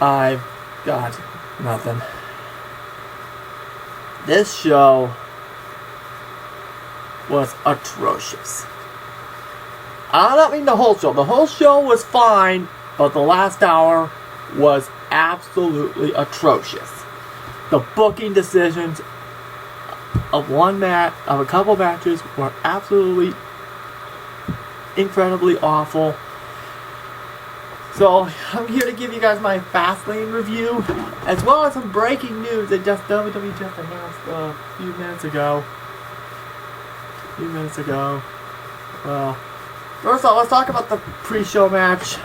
I've got nothing. This show was atrocious. I don't mean the whole show. The whole show was fine, but the last hour was absolutely atrocious. The booking decisions of a couple matches were absolutely incredibly awful. So I'm here to give you guys my Fastlane review, as well as some breaking news that WWE just announced a few minutes ago. Well, first off, let's talk about the pre-show match.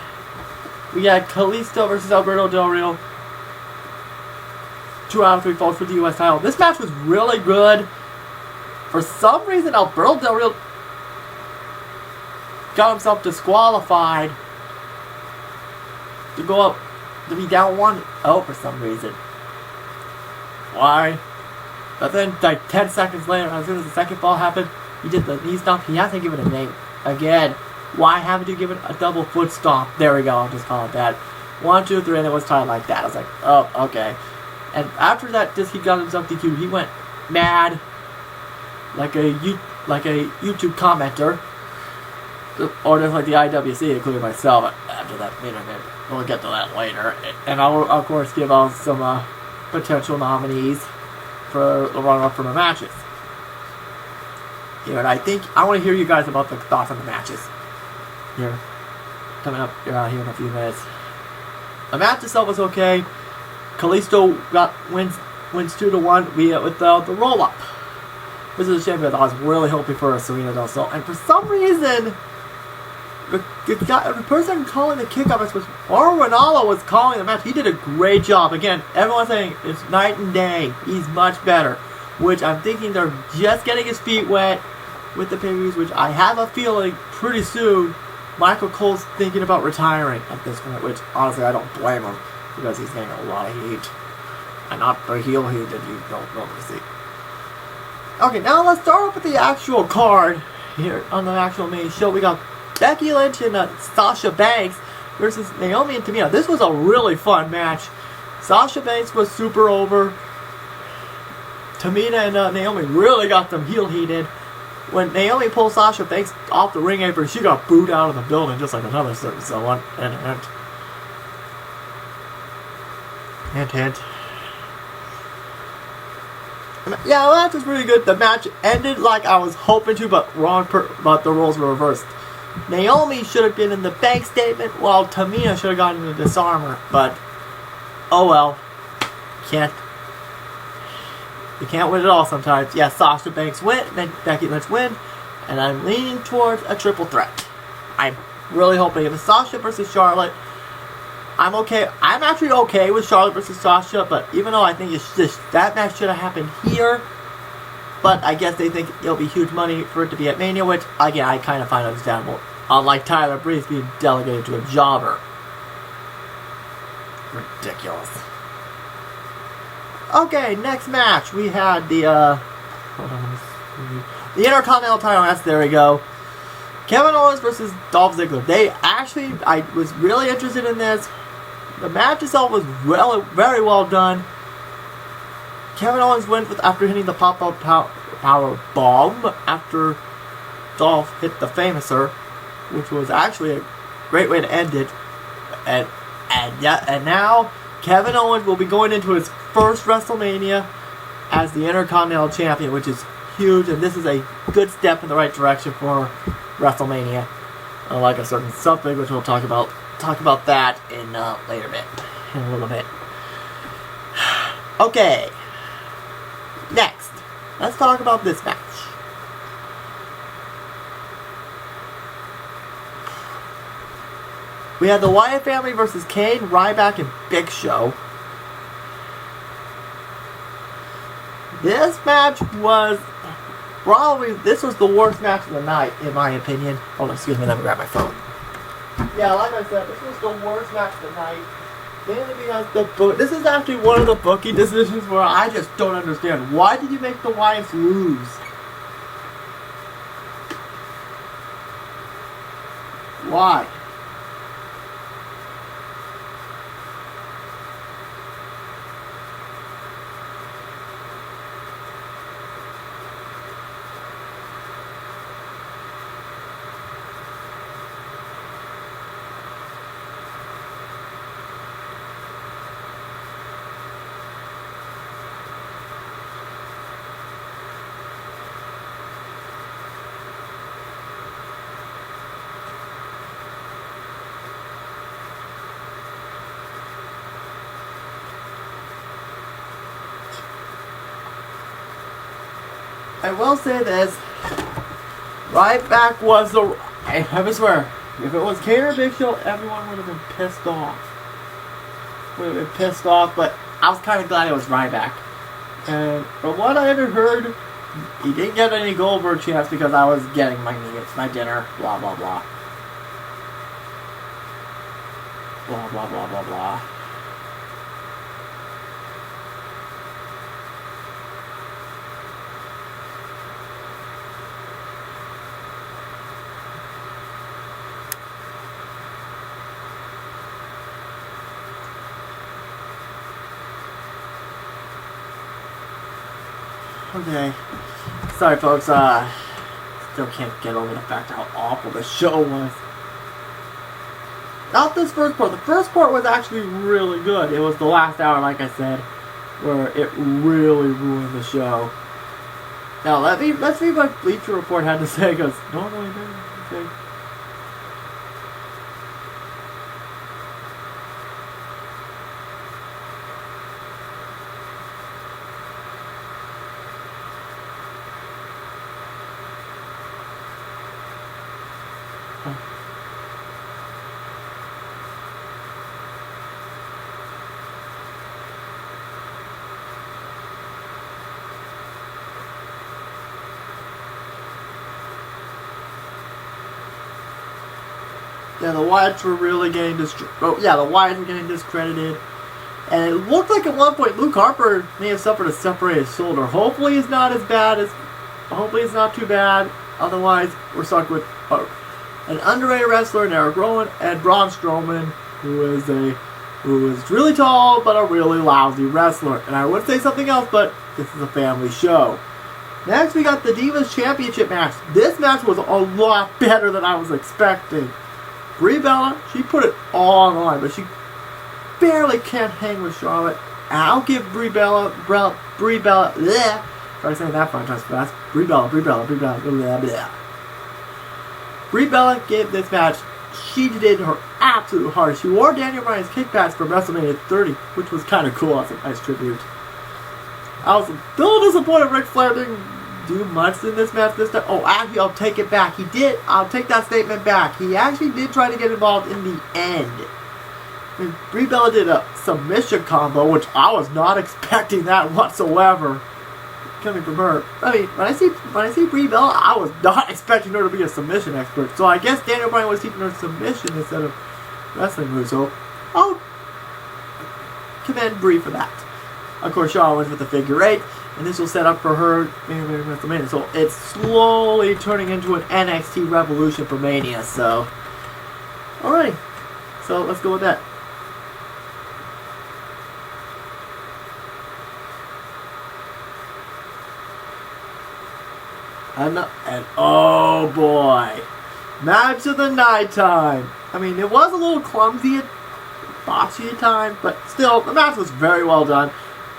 We had Kalisto versus Alberto Del Rio. 2 out of 3 falls for the US title. This match was really good. For some reason, Alberto Del Rio got himself disqualified to go up to be down 1-0 for some reason. Why? But then, like 10 seconds later, as soon as the second fall happened, he did the knee stomp. He hasn't given a name. Again, why haven't you given a double foot stomp? There we go, I'll just call it that. 1, 2, 3, and it was timed like that. I was like, oh, okay. And after that, he got himself DQ'd. He went mad, like a YouTube commenter, or just like the IWC, including myself. After that, we'll get to that later. And I'll of course give out some potential nominees for the runner-up for the matches. And I want to hear you guys about the thoughts on the matches. Here, coming up here in a few minutes. The match itself was okay. Kalisto wins 2-1 with the roll-up. This is a champion I was really hoping for a Serena Del Sol. And for some reason, the person calling the kickoff was Ronaldo was calling the match. He did a great job. Again, everyone's saying it's night and day. He's much better. Which I'm thinking they're just getting his feet wet with the pay-per-views, which I have a feeling pretty soon Michael Cole's thinking about retiring at this point, which honestly I don't blame him because he's getting a lot of heat. And not the heel heat that you don't normally see. Okay, now let's start off with the actual card here on the actual main show. We got Becky Lynch and Sasha Banks versus Naomi and Tamina. This was a really fun match. Sasha Banks was super over. Tamina and Naomi really got them heel heated. When Naomi pulled Sasha Banks off the ring apron, she got booed out of the building just like another certain someone. And hint. Yeah, the match was pretty good. The match ended like I was hoping to, but but the roles were reversed. Naomi should have been in the bank statement, while Tamina should have gotten the disarmer. But oh well, you can't win it all sometimes. Yeah, Sasha Banks win, then Becky Lynch win, and I'm leaning towards a triple threat. I'm really hoping if it's Sasha versus Charlotte, I'm okay. I'm actually okay with Charlotte versus Sasha, but even though I think that match should have happened here, but I guess they think it'll be huge money for it to be at Mania, which again I kind of find understandable. Unlike Tyler Breeze being delegated to a jobber. Ridiculous. Okay, next match. We had the Intercontinental title match. There we go. Kevin Owens versus Dolph Ziggler. I was really interested in this. The match itself was very well done. Kevin Owens wins after hitting the pop-up power bomb after Dolph hit the Famouser, which was actually a great way to end it. And now Kevin Owens will be going into his first WrestleMania as the Intercontinental Champion, which is huge, and this is a good step in the right direction for WrestleMania. Like a certain something, which we'll talk about that in a little bit. Okay, next, let's talk about this match. We had the Wyatt family versus Kane, Ryback, and Big Show. This match was this was the worst match of the night, in my opinion. Hold on, excuse me, let me grab my phone. Yeah, like I said, this was the worst match of the night. Mainly because this is actually one of the booking decisions where I just don't understand. Why did you make the Wyatts lose? Why? I will say this. Ryback was the... I swear, if it was Kane or Big Show, everyone would have been pissed off. But I was kind of glad it was Ryback. And from what I had heard, he didn't get any Goldberg chance because I was getting my dinner, blah, blah, blah. Blah, blah, blah, blah, blah. Okay. Sorry, folks. Still can't get over the fact how awful the show was. Not this first part. The first part was actually really good. It was the last hour, like I said, where it really ruined the show. Now, let's see what Bleacher Report had to say, because normally they say. Yeah, the Wyatts were really getting the Wyatts were getting discredited. And it looked like at one point Luke Harper may have suffered a separated shoulder. Hopefully it's not as bad as... Hopefully it's not too bad. Otherwise, we're stuck with an underrated wrestler in Eric Rowan and Braun Strowman, who is really tall but a really lousy wrestler. And I would say something else, but this is a family show. Next, we got the Divas Championship match. This match was a lot better than I was expecting. Brie Bella, she put it all on the line, but she barely can't hang with Charlotte. And I'll give Brie Bella, bleh. Try saying that 5 times fast. Brie Bella, blah, blah. Brie Bella gave this match, she did her absolute hardest. She wore Daniel Bryan's kick pads from WrestleMania 30, which was kind of cool as a nice tribute. I was a little disappointed Ric Flair didn't do much in this match this time. Oh, actually, I'll take it back. He did. I'll take that statement back. He actually did try to get involved in the end. And Brie Bella did a submission combo, which I was not expecting that whatsoever. Coming from her. I mean, when I see Brie Bella, I was not expecting her to be a submission expert. So I guess Daniel Bryan was teaching her submission instead of wrestling moves. So I'll commend Brie for that. Of course, Charlotte wins with the figure 8. And this will set up for her WrestleMania. So it's slowly turning into an NXT Revolution for Mania. So, alrighty. So let's go with that. And oh boy, match of the night time. I mean, it was a little clumsy, botchy at times, but still, the match was very well done.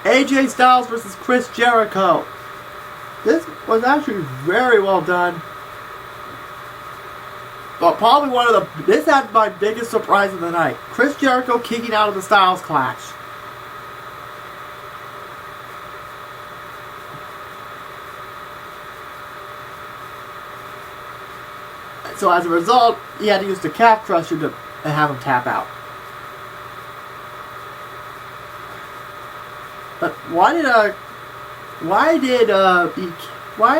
AJ Styles versus Chris Jericho. This was actually very well done. But probably this had my biggest surprise of the night. Chris Jericho kicking out of the Styles Clash. So as a result, he had to use the calf crusher to have him tap out. But why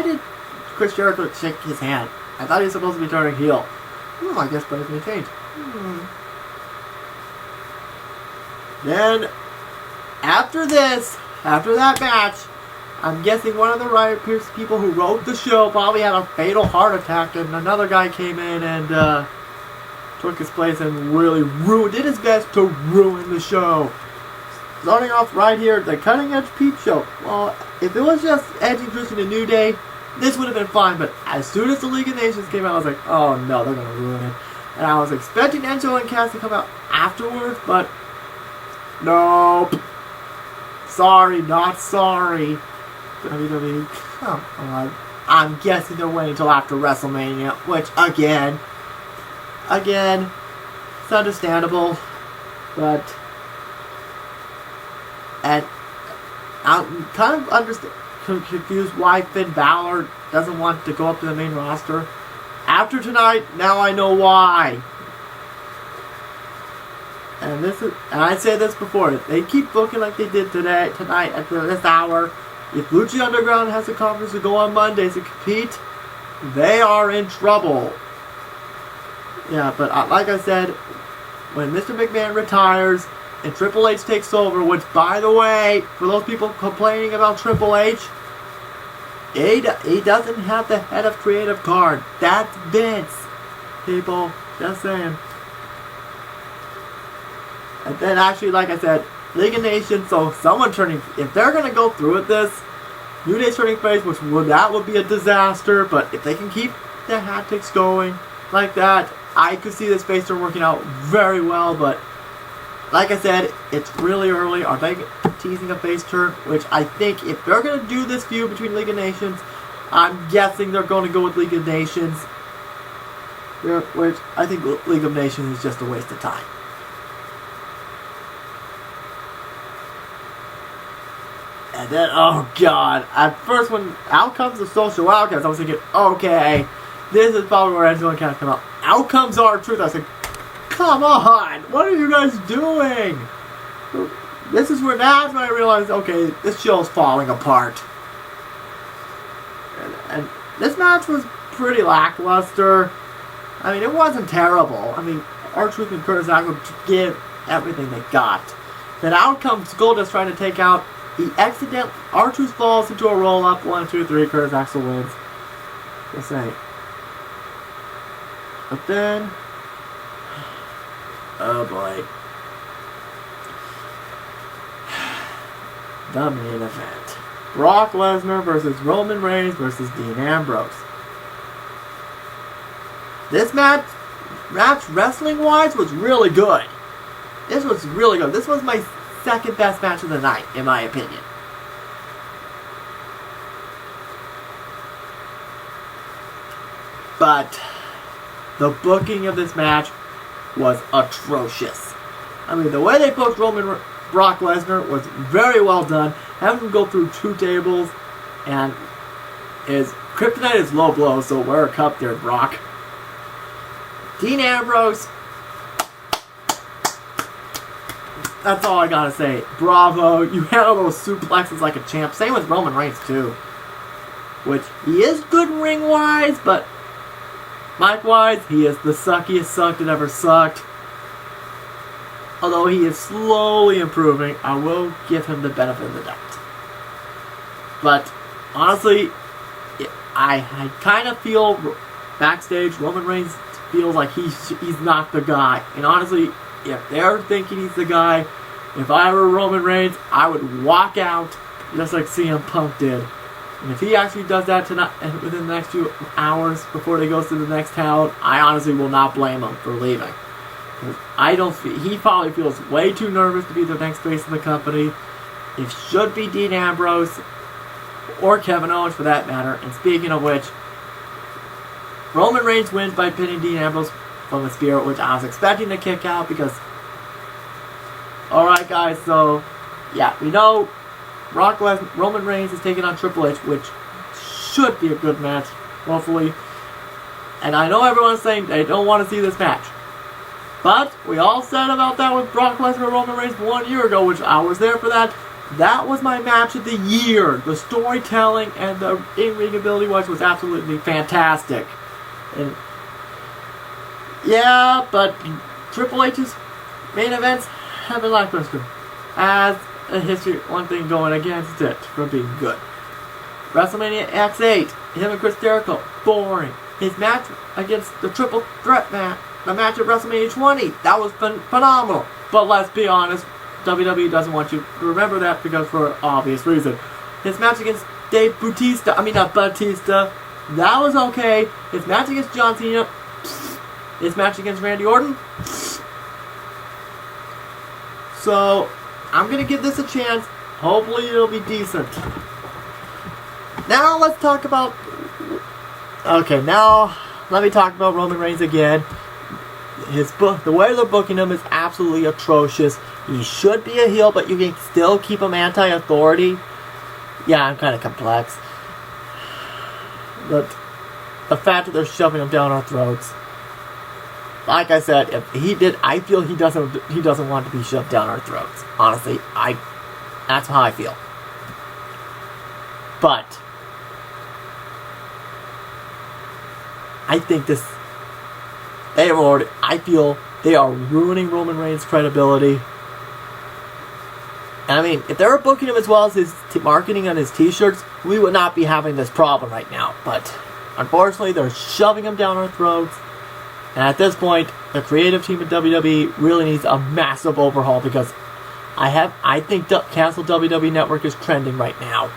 did Chris Jericho shake his hand? I thought he was supposed to be turning heel. I guess that may change. Then, after that match, I'm guessing one of the people who wrote the show probably had a fatal heart attack, and another guy came in and took his place and really did his best to ruin the show. Starting off right here, the Cutting Edge Peep Show. Well, if it was just Edge introducing a New Day, this would have been fine, but as soon as the League of Nations came out, I was like, oh no, they're going to ruin it. And I was expecting Enzo and Cass to come out afterwards, but nope. Sorry, not sorry. WWE, come on. I'm guessing they're waiting until after WrestleMania, which, again, it's understandable, but... And I'm kind of confused why Finn Balor doesn't want to go up to the main roster. After tonight, now I know why. And I said this before. They keep booking like they did tonight at this hour. If Lucha Underground has a conference to go on Mondays to compete, they are in trouble. Yeah, but like I said, when Mr. McMahon retires and Triple H takes over, which, by the way, for those people complaining about Triple H, he doesn't have the head of creative card. That's Vince. People, just saying. And then actually, like I said, League of Nations, so someone turning, if they're going to go through with this, New Day's turning face, that would be a disaster, but if they can keep their tactics going like that, I could see this face turn working out very well, but like I said, it's really early. Are they teasing a face turn? Which I think if they're going to do this feud between League of Nations, I'm guessing they're going to go with League of Nations, which I think League of Nations is just a waste of time. And then, oh god, at first when out comes the Social Outcast, I was thinking, okay, this is probably where Angelo and Cass come out. Out comes R-Truth. I was like, come on, what are you guys doing? That's when I realized, okay, this show's falling apart. And this match was pretty lackluster. I mean, it wasn't terrible. I mean, R-Truth and Curtis Axel give everything they got. Then out comes Goldust trying to take out. R-Truth falls into a roll-up. 1, 2, 3. Curtis Axel wins. Just saying. But then, oh boy, the main event: Brock Lesnar versus Roman Reigns versus Dean Ambrose. This match wrestling-wise was really good. This was really good. This was my second best match of the night, in my opinion. But the booking of this match was atrocious. I mean, the way they booked Brock Lesnar was very well done. Having him go through 2 tables, and his kryptonite is low blow, so wear a cup there, Brock. Dean Ambrose, that's all I gotta say. Bravo, you handle those suplexes like a champ. Same with Roman Reigns, too. Which, he is good ring-wise, but mic-wise, he is the suckiest suck that ever sucked. Although he is slowly improving, I will give him the benefit of the doubt. But, honestly, I kind of feel backstage, Roman Reigns feels like he's not the guy. And honestly, if they're thinking he's the guy, if I were Roman Reigns, I would walk out just like CM Punk did. And if he actually does that tonight, within the next few hours before he goes to the next town, I honestly will not blame him for leaving. He probably feels way too nervous to be the next face in the company. It should be Dean Ambrose, or Kevin Owens for that matter. And speaking of which, Roman Reigns wins by pinning Dean Ambrose from the spear, which I was expecting to kick out because... Alright guys, so, yeah, we know Roman Reigns is taking on Triple H, which should be a good match, hopefully. And I know everyone's saying they don't want to see this match. But we all said about that with Brock Lesnar and Roman Reigns 1 year ago, which I was there for that. That was my match of the year. The storytelling and the in-ring ability-wise was absolutely fantastic. And yeah, but Triple H's main events have been lackluster. As a history, one thing going against it from being good. WrestleMania X8, him and Chris Jericho, boring. His match against the Triple Threat match, the match at WrestleMania 20, that was phenomenal. But let's be honest, WWE doesn't want you to remember that because for an obvious reason. His match against Dave Bautista, that was okay. His match against John Cena, his match against Randy Orton. So, I'm going to give this a chance. Hopefully it'll be decent. Now let's talk about... Okay, now let me talk about Roman Reigns again. The way they're booking him is absolutely atrocious. He should be a heel, but you can still keep him anti-authority. Yeah, I'm kind of complex. But the fact that they're shoving them down our throats, like I said, if he did, I feel he doesn't want to be shoved down our throats. Honestly, that's how I feel. But I think I feel they are ruining Roman Reigns' credibility. And I mean, if they were booking him as well as his marketing on his t-shirts, we would not be having this problem right now. But unfortunately, they're shoving him down our throats. And at this point, the creative team at WWE really needs a massive overhaul, because I think cancel WWE Network is trending right now.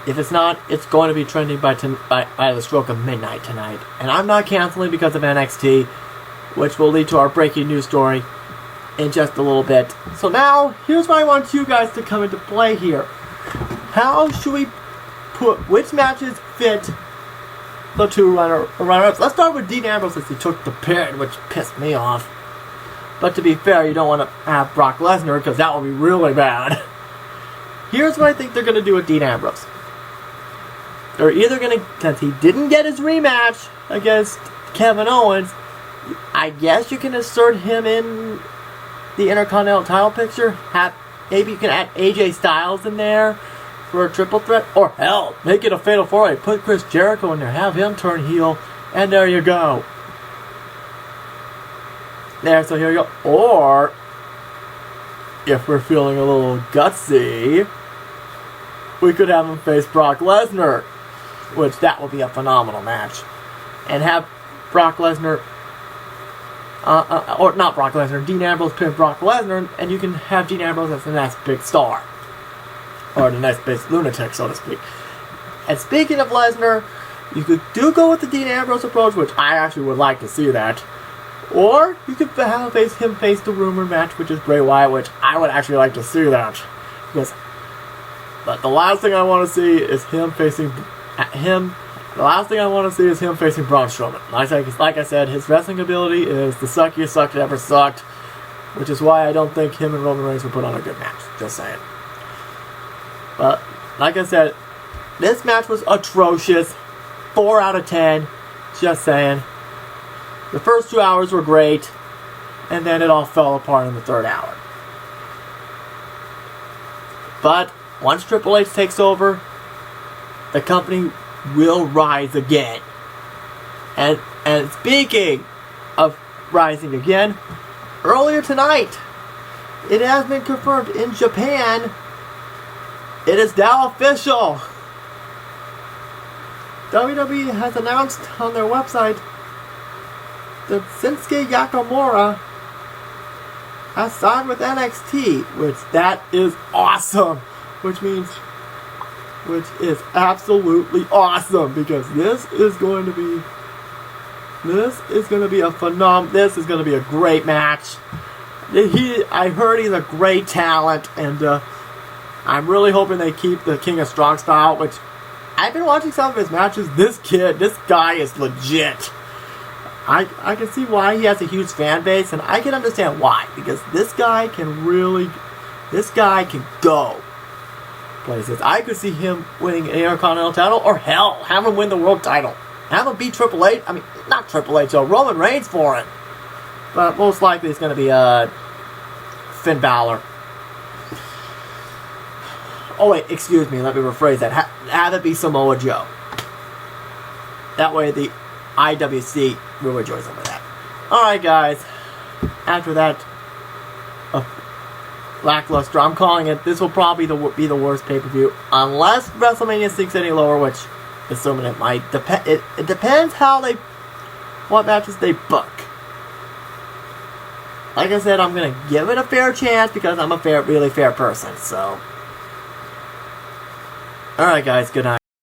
If it's not, it's going to be trending by the stroke of midnight tonight. And I'm not canceling because of NXT, which will lead to our breaking news story in just a little bit. So now, here's where I want you guys to come into play here. How should we put, which matches fit the two runner-ups? Let's start with Dean Ambrose, since he took the pin, which pissed me off. But to be fair, you don't want to have Brock Lesnar, because that would be really bad. Here's what I think they're going to do with Dean Ambrose. They're either going to, since he didn't get his rematch against Kevin Owens, I guess you can insert him in the Intercontinental title picture. Maybe you can add AJ Styles in there for a triple threat. Or hell, make it a fatal four-way. Put Chris Jericho in there, have him turn heel, and there you go. There, so here you go. Or, if we're feeling a little gutsy, we could have him face Brock Lesnar, which that would be a phenomenal match. And have Brock Lesnar, or not Brock Lesnar, Dean Ambrose pin Brock Lesnar, and you can have Dean Ambrose as the next big star. Or the next big lunatic, so to speak. And speaking of Lesnar, you could go with the Dean Ambrose approach, which I actually would like to see that. Or you could have him face the rumored match, which is Bray Wyatt, which I would actually like to see that. But the last thing I want to see is him facing him. The last thing I want to see is him facing Braun Strowman. Like I said, his wrestling ability is the suckiest suck that ever sucked, which is why I don't think him and Roman Reigns would put on a good match. Just saying. But like I said, this match was atrocious. 4 out of 10. Just saying. The first 2 hours were great, and then it all fell apart in the third hour. But once Triple H takes over, the company will rise again. And speaking of rising again, earlier tonight, it has been confirmed in Japan, it is now official. WWE has announced on their website that Shinsuke Nakamura has signed with NXT, which that is awesome. Which is absolutely awesome, because this is going to be a great match. I heard he's a great talent, and I'm really hoping they keep the King of Strong style, which I've been watching some of his matches. This guy is legit. I can see why he has a huge fan base, and I can understand why, because this guy can go places. I could see him winning an Intercontinental title, or hell, have him win the world title. Have him beat Triple H. I mean, not Triple H, Roman Reigns for it. But most likely it's going to be Finn Balor. Oh wait, excuse me, let me rephrase that. Have it be Samoa Joe. That way the IWC will rejoice over that. Alright guys, after that lackluster, I'm calling it, this will probably be the worst pay-per-view, unless WrestleMania sinks any lower, which, assuming it might, it depends what matches they book. Like I said, I'm going to give it a fair chance, because I'm a really fair person, so. Alright guys, good night.